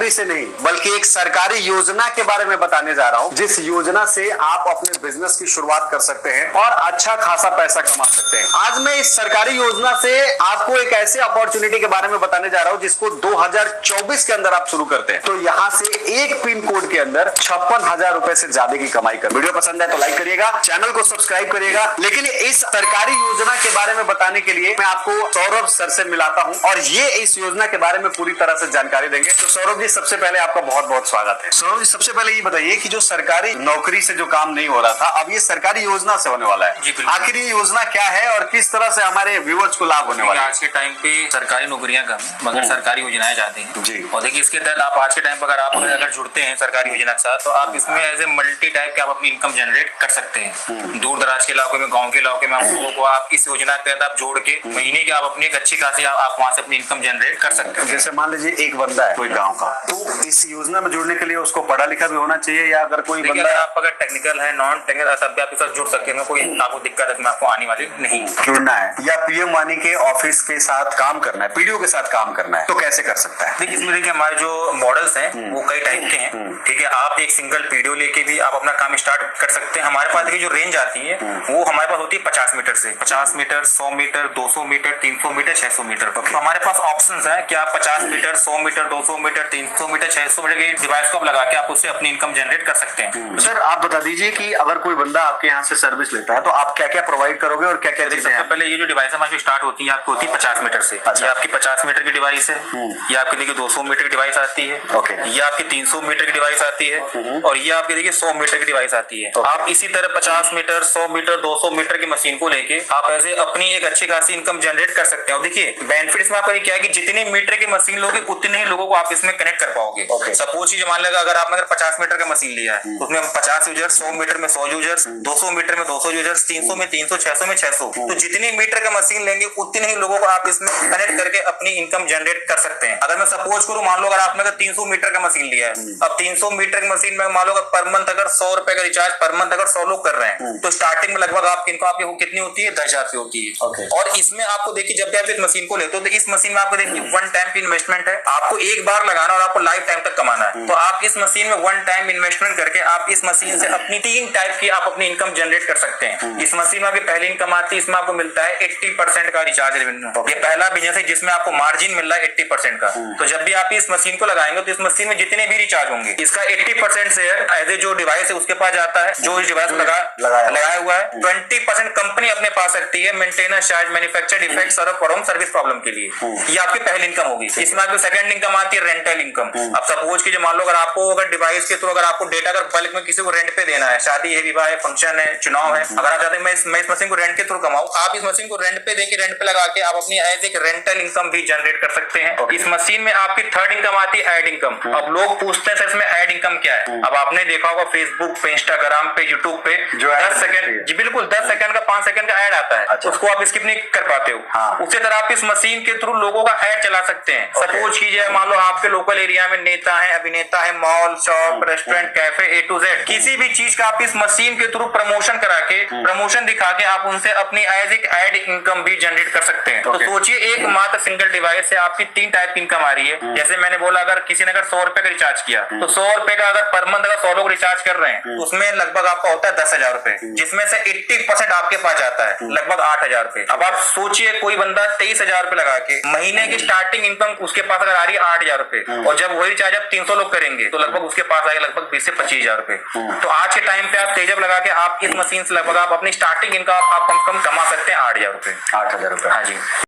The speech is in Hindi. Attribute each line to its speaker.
Speaker 1: नौकरी से नहीं बल्कि एक सरकारी योजना के बारे में बताने जा रहा हूं, जिस योजना से आप अपने बिजनेस की शुरुआत कर सकते हैं और अच्छा खासा पैसा कमा सकते हैं। आज मैं इस सरकारी योजना से आपको एक ऐसे अपॉर्चुनिटी के बारे में बताने जा रहा हूं जिसको 2024 के अंदर आप शुरू करते हैं तो यहां से एक पिन कोड के अंदर 56,000 रुपए से ज्यादा की कमाई कर। वीडियो पसंद है तो लाइक करिएगा, चैनल को सब्सक्राइब करिएगा। लेकिन इस सरकारी योजना के बारे में बताने के लिए मैं आपको सौरभ सर से मिलाता हूं और ये इस योजना के बारे में पूरी तरह से जानकारी देंगे। तो सौरभ जी, सबसे पहले आपका बहुत बहुत स्वागत है। सौरभ जी, सबसे पहले ये बताइए कि जो सरकारी नौकरी से जो काम नहीं हो रहा था, अब ये सरकारी योजना से होने वाला है। आखिर ये योजना क्या है और किस तरह से हमारे व्यूअर्स को लाभ होने वाला है?
Speaker 2: आज के टाइम पे सरकारी नौकरियां कम मगर सरकारी योजनाएं जाती हैं
Speaker 1: जी।
Speaker 2: और देखिए इसके तहत आप आज के टाइम पर अगर जुड़ते हैं सरकारी योजना के साथ तो आप इसमें एज ए मल्टी टाइप के आप अपनी इनकम जनरेट कर सकते हैं। दूर दराज के इलाकों में, गाँव के इलाके में आप लोगों को आप इस योजना के तहत आप जोड़ के महीने की आप अपनी एक अच्छी खासी आप वहाँ से अपनी इनकम जनरेट कर सकते हैं।
Speaker 1: जैसे मान लीजिए एक बंदा है कोई गांव का, तो इस योजना में जुड़ने के लिए उसको पढ़ा लिखा भी होना चाहिए या अगर कोई बंदा
Speaker 2: आप अगर टेक्निकल है नॉन टेक्निकल तब भी आप इसके साथ जुड़ सकते हैं, कोई आपको दिक्कत है आपको आने वाली नहीं।
Speaker 1: जुड़ना है या पीएम वानी के ऑफिस के साथ काम करना है, पीडीओ के साथ काम करना है, तो कैसे कर सकता है?
Speaker 2: देखिए इसमें देखिए हमारे जो मॉडल्स हैं वो कई टाइप के हैं, ठीक है। आप एक सिंगल पीडीओ लेके भी आप अपना काम स्टार्ट कर सकते हैं। हमारे पास देखिए जो रेंज आती है वो हमारे पास होती है 50 मीटर से 50 metre, 100 metre, 200 metre, 300 metre, 600 metre. तो हमारे पास ऑप्शंस है कि आप 50 metre, 100 metre, 200 metre, 300 metre, 600 metre के डिवाइस को आप लगा के आप उससे अपनी इनकम जनरेट कर सकते हैं।
Speaker 1: सर आप बता दीजिए कि अगर कोई बंदा आपके यहाँ से सर्विस लेता है तो आप क्या क्या प्रोवाइड करोगे और क्या क्या चीजें?
Speaker 2: सबसे पहले ये जो डिवाइस हमारी स्टार्ट होती है आपको होती है 50 मीटर से। ये आपकी 50 मीटर की डिवाइस है, ये आपकी देखिए 200 मीटर की डिवाइस आती है, ये आपकी 300 मीटर की डिवाइस आती है और ये आपकी देखिए 100 मीटर की डिवाइस आती है। आप इसी तरह 50 मीटर, 100 मीटर, 200 मीटर की मशीन को लेके आप ऐसे अपनी एक अच्छी खासी इनकम जनरेट कर सकते हैं। और देखिए बेनिफिट में आपका क्या है कि जितनी मीटर की मशीन लोगे उतने ही लोगों को आप इसमें कनेक्ट कर पाओगे। सपोज चीज मान लेगा अगर आपने 50 मीटर का मशीन लिया है उसमें 50 यूजर्स, 100 मीटर में 100 यूजर्स, 200 मीटर में 200 यूजर्स, 300 में 300, 600 में 600, तो जितनी मीटर का मशीन लेंगे उतने ही लोगों को आप इसमें कनेक्ट करके अपनी इनकम जनरेट कर सकते हैं। अगर मैं सपोज करूं, मान लो अगर आपने 300 मीटर का मशीन लिया है, अब 300 मीटर की मशीन में मान लो पर मंथ अगर 100 रुपए का रिचार्ज पर मंथ अगर 100 लोग कर रहे हैं तो स्टार्टिंग में लगभग आपकी इनकम कितनी होती है? 10,000 रुपए होती है। और इसमें आपको देखिए जब भी आप इस मशीन को लेते हो तो इस मशीन में आपको देखिए वन टाइम की इन्वेस्टमेंट है, आपको एक बार लगाना और आपको लाइफ टाइम तक कमाना है। तो आप इस मशीन में वन टाइम इन्वेस्टमेंट करके आप इस मशीन से अपनी 3 टाइप की आप अपनी इनकम जनरेट कर सकते हैं। इस मशीन में आपकी पहली इनकम आती है, इसमें आपको मिलता है 80% का रिचार्ज रेवेन्यू। ये पहला बिजनेस है जिसमें आपको मार्जिन मिल रहा है 80% का। तो जब भी आप इस मशीन को लगाएंगे तो इस मशीन में जितने भी रिचार्ज होंगे इसका 80% शेयर एज ए जो डिवाइस है उसके पास जाता है, जो इस डिवाइस लगाया हुआ है। 20% कंपनी अपने पास रखती है maintenance charge, manufacture defect, service problem के लिए। ये आपकी पहली इनकम होगी। इसमें आपकी सेकंड इनकम आती है रेंटल इनकम। अब सपोज कीजिए मान लो अगर आपको अगर डिवाइस के थ्रू अगर आपको डेटा अगर बल्क में किसी को रेंट पे देना है, शादी है, विवाह है, फंक्शन है, चुनाव है, अगर आप चाहते हैं मैं इस मशीन को रेंट के थ्रू कमाऊं, आप इस मशीन को रेंट पे देके रेंट पे लगा के आप अपनी एज एक रेंटल इनकम भी जनरेट कर सकते हैं। इस मशीन में आपकी थर्ड इनकम आती है एड इनकम। अब लोग पूछते हैं सर इसमें एड इनकम क्या है? अब आपने देखा होगा फेसबुक पे, इंस्टाग्राम पे, यूट्यूब पे जो 10 सेकंड, जी बिल्कुल 10 सेकंड का 5 सेकंड का एड आता है, उसको आप स्किप नहीं कर पाते हो। उसी तरह आप इस मशीन के थ्रू लोगों का एड चला सकते हैं। सपोज कीजिए मान लो आपके लोकल एरिया में नेता है, अभिनेता है, mall, shop, restaurant, cafe, A to Z किसी भी चीज का आप इस मशीन के थ्रू प्रमोशन करा के, प्रमोशन दिखा के आप उनसे अपनी एज एक एड इनकम भी जनरेट कर सकते हैं। तो सोचिए एक मात्र सिंगल डिवाइस से आपकी 3 टाइप की इनकम आ रही है। जैसे मैंने बोला अगर किसी ने अगर 100 रुपए का रिचार्ज किया तो 100 रुपए का अगर पर मंथ अगर 100 लोग रिचार्ज कर रहे हैं तो उसमें लगभग आपका होता है 10,000 रुपए, जिसमें से 80% आपके पास जाता है लगभग 8,000 रुपए। अब आप सोचिए कोई बंदा 23,000 रुपए लगा के महीने की स्टार्टिंग इनकम उसके पास अगर आ रही है 8,000 रुपए और जब वही रिचार्ज आप 300 लोग करेंगे तो लगभग उसके पास आएगा लगभग 20 से 25,000 रुपए। तो आज के टाइम पे आप तेजब लगा के आप इस मशीन से लगभग आप अपनी स्टार्टिंग इनकम आप कम से कम कमा सकते हैं 8,000 रुपए।
Speaker 1: 8,000 रुपए,
Speaker 2: हाँ जी।